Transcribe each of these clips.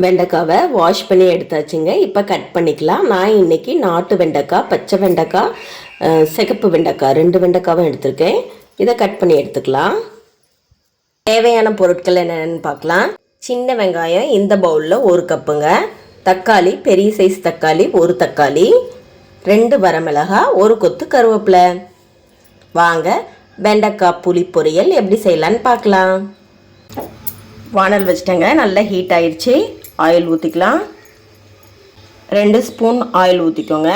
வெண்டைக்காவை wash பண்ணி எடுத்தாச்சுங்க. இப்போ cut பண்ணிக்கலாம். நான் இன்றைக்கி நாட்டு வெண்டைக்காய், பச்சை வெண்டைக்காய், சிகப்பு வெண்டைக்காய் 2 வெண்டைக்காவும் எடுத்திருக்கேன். இதை கட் பண்ணி எடுத்துக்கலாம். தேவையான பொருட்கள் என்னென்னு பார்க்கலாம். சின்ன வெங்காயம் இந்த பவுலில் 1 கப்புங்க. தக்காளி, பெரிய சைஸ் தக்காளி 1 தக்காளி, 2 வரமிளகாய், 1 கொத்து கருவேப்பிலை. வாங்க வெண்டைக்காய் புளி பொரியல் எப்படி செய்யலான்னு பார்க்கலாம். வானல் வச்சிட்டேங்க. நல்லா ஹீட் ஆயிடுச்சு. ஆயில் ஊற்றிக்கலாம். 2 ஸ்பூன் ஆயில் ஊற்றிக்கோங்க.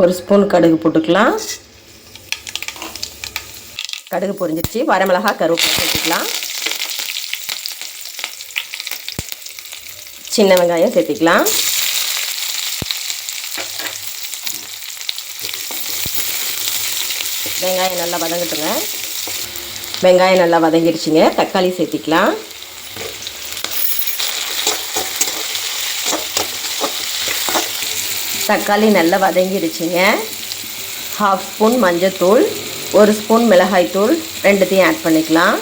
1 ஸ்பூன் கடுகு போட்டுக்கலாம். கடுகு பொரிஞ்சிடுச்சு. வரமிளகாய், கருவேப்பிலை சேர்த்துக்கலாம். சின்ன வெங்காயம் சேர்த்துக்கலாம். வெங்காயம் நல்லா வதங்கட்டுங்க. வெங்காயம் நல்லா வதங்கிடுச்சுங்க. தக்காளி சேர்த்திக்கலாம். தக்காளி நல்லா வதங்கிடுச்சுங்க. 1/2 ஸ்பூன் மஞ்சத்தூள், 1 ஸ்பூன் மிளகாய்த்தூள், ரெண்டுத்தையும் ஆட் பண்ணிக்கலாம்.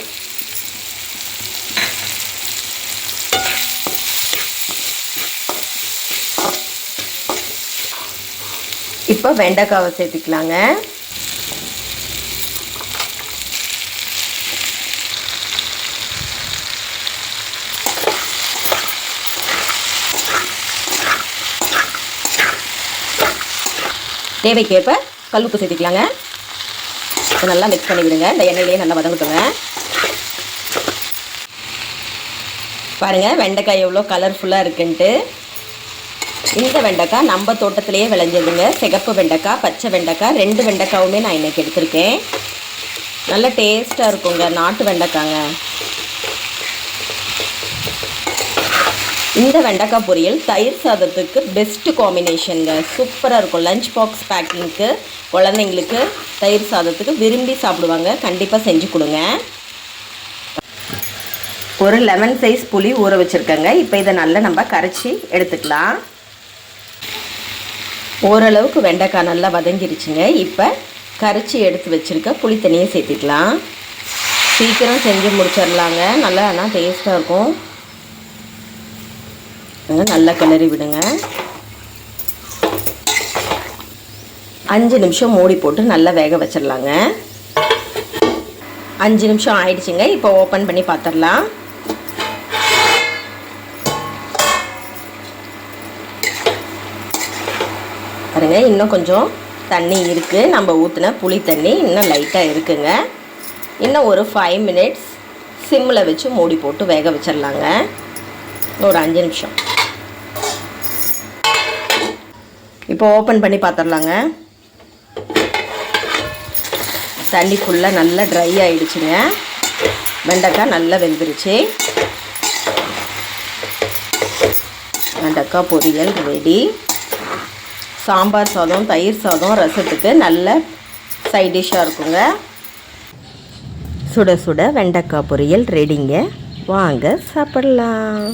இப்போ வெண்டைக்காவை சேர்த்துக்கலாங்க. தேவைக்கேற்ப கல்லுப்பு சேர்த்துக்கலாங்க. நல்லா மிக்ஸ் பண்ணி விடுங்க. இந்த எண்ணெயிலேயே நல்லா வதங்கட்டுங்க. பாருங்கள் வெண்டைக்காய் எவ்வளோ கலர்ஃபுல்லாக இருக்குன்ட்டு. இந்த வெண்டைக்காய் நம்ம தோட்டத்திலேயே விளைஞ்சதுங்க. சிகப்பு வெண்டைக்காய், பச்சை வெண்டைக்காய் 2 வெண்டைக்காவுமே நான் இன்றைக்கி எடுத்திருக்கேன். நல்ல டேஸ்ட்டாக இருக்குங்க. நாட்டு வெண்டைக்காங்க. இந்த வெண்டைக்காய் பொரியல் தயிர் சாதத்துக்கு பெஸ்ட்டு காம்பினேஷனுங்க. சூப்பராக இருக்கும். லஞ்ச் பாக்ஸ் பேக்கிங்க்கு குழந்தைங்களுக்கு தயிர் சாதத்துக்கு விரும்பி சாப்பிடுவாங்க. கண்டிப்பாக செஞ்சு கொடுங்க. ஒரு லெமன் சைஸ் புளி ஊற வச்சுருக்கேங்க. இப்போ இதை நல்லா நம்ம கரைச்சி எடுத்துக்கலாம். ஓரளவுக்கு வெண்டைக்காய் நல்லா வதங்கிருச்சுங்க. இப்போ கரைச்சி எடுத்து வச்சுருக்க புளி தண்ணியை சேர்த்துக்கலாம். சீக்கிரம் செஞ்சு முடிச்சிடலாங்க. நல்லா ஆனால் டேஸ்ட்டாக இருக்கும். நல்லா கிளறி விடுங்க. 5 நிமிஷம் மூடி போட்டு நல்லா வேக வச்சிடலாங்க. 5 நிமிஷம் ஆயிடுச்சுங்க. இப்போ ஓப்பன் பண்ணி பார்த்துடலாம். பாருங்க இன்னும் கொஞ்சம் தண்ணி இருக்குது. நம்ம ஊற்றின புளி தண்ணி இன்னும் லைட்டாக இருக்குங்க. இன்னும் ஒரு 5 மினிட்ஸ் சிம்மில் வச்சு மூடி போட்டு வேக வச்சிடலாங்க. ஒரு 5 நிமிஷம். இப்போ ஓப்பன் பண்ணி பார்த்துடலாங்க. தண்ணி ஃபுல்லாக நல்லா ட்ரை ஆகிடுச்சுங்க. வெண்டைக்காய் நல்லா வெந்துருச்சு. வெண்டைக்காய் பொரியல் ரெடி. சாம்பார் சாதம், தயிர் சாதம், ரசத்துக்கு நல்ல சைட் டிஷ்ஷாக இருக்குங்க. சுட சுட வெண்டைக்காய் பொரியல் ரெடிங்க. வாங்க சாப்பிடலாம்.